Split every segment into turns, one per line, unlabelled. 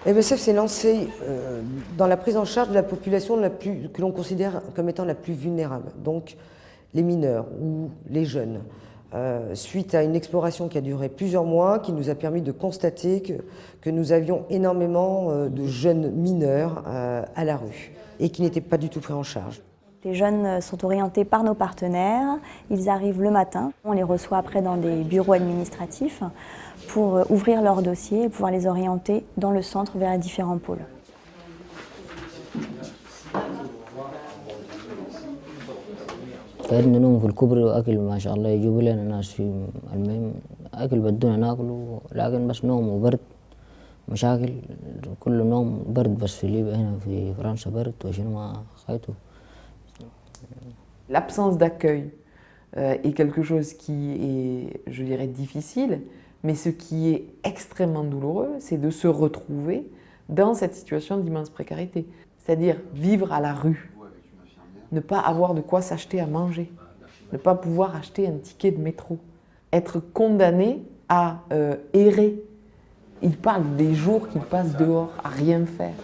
MSF s'est lancé dans la prise en charge de la population que l'on considère comme étant la plus vulnérable, donc les mineurs ou les jeunes, suite à une exploration qui a duré plusieurs mois, qui nous a permis de constater que nous avions énormément de jeunes mineurs à la rue et qui n'étaient pas du tout pris en charge.
Les jeunes sont orientés par nos partenaires, ils arrivent le matin, on les reçoit après dans des bureaux administratifs pour ouvrir leur dossier et pouvoir les orienter dans le centre vers les différents pôles.
فإن نوم في الكبر وأكل ما شاء الله يجيبوا لنا ناس في المهم أكل بدنا ناكله لكن بس نوم وبرد مشاكل كله نوم برد بس في ليبيا هنا في فرنسا برد وشنو ما خايتو.
L'absence d'accueil est quelque chose qui est, je dirais, difficile, mais ce qui est extrêmement douloureux, c'est de se retrouver dans cette situation d'immense précarité. C'est-à-dire vivre à la rue, ne pas avoir de quoi s'acheter à manger, ne pas pouvoir acheter un ticket de métro, être condamné à errer. Ils parlent des jours qu'ils passent dehors à rien faire.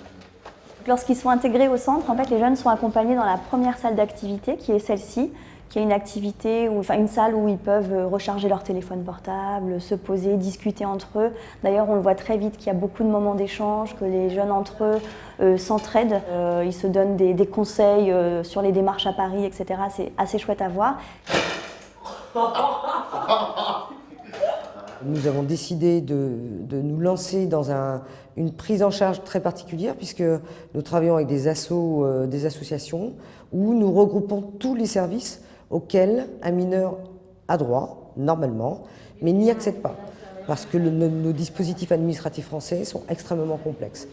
Lorsqu'ils sont intégrés au centre, en fait, les jeunes sont accompagnés dans la première salle d'activité, qui est celle-ci, qui est une activité, une salle où ils peuvent recharger leur téléphone portable, se poser, discuter entre eux. D'ailleurs, on le voit très vite qu'il y a beaucoup de moments d'échange, que les jeunes entre eux s'entraident. Ils se donnent des conseils sur les démarches à Paris, etc. C'est assez chouette à voir.
Nous avons décidé de nous lancer dans une prise en charge très particulière puisque nous travaillons avec des associations où nous regroupons tous les services auxquels un mineur a droit, normalement, mais n'y accède pas parce que nos dispositifs administratifs français sont extrêmement complexes.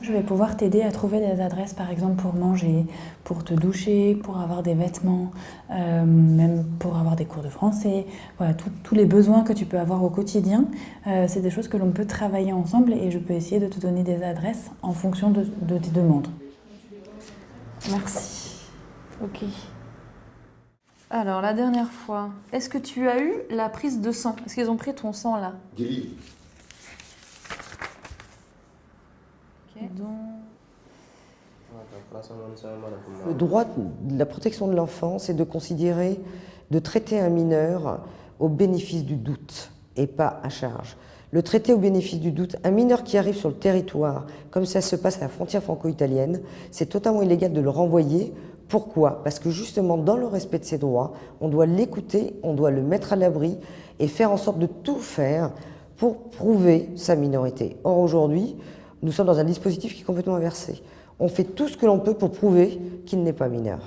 Je vais pouvoir t'aider à trouver des adresses, par exemple, pour manger, pour te doucher, pour avoir des vêtements, même pour avoir des cours de français. Voilà, tous les besoins que tu peux avoir au quotidien, c'est des choses que l'on peut travailler ensemble et je peux essayer de te donner des adresses en fonction de tes demandes.
Merci. Ok. Alors, la dernière fois, est-ce que tu as eu la prise de sang? Est-ce qu'ils ont pris ton sang là?
Le droit de la protection de l'enfant, c'est de considérer, de traiter un mineur au bénéfice du doute et pas à charge. Le traiter au bénéfice du doute, un mineur qui arrive sur le territoire, comme ça se passe à la frontière franco-italienne, c'est totalement illégal de le renvoyer. Pourquoi? Parce que justement, dans le respect de ses droits, on doit l'écouter, on doit le mettre à l'abri et faire en sorte de tout faire pour prouver sa minorité. Or aujourd'hui, nous sommes dans un dispositif qui est complètement inversé. On fait tout ce que l'on peut pour prouver qu'il n'est pas mineur.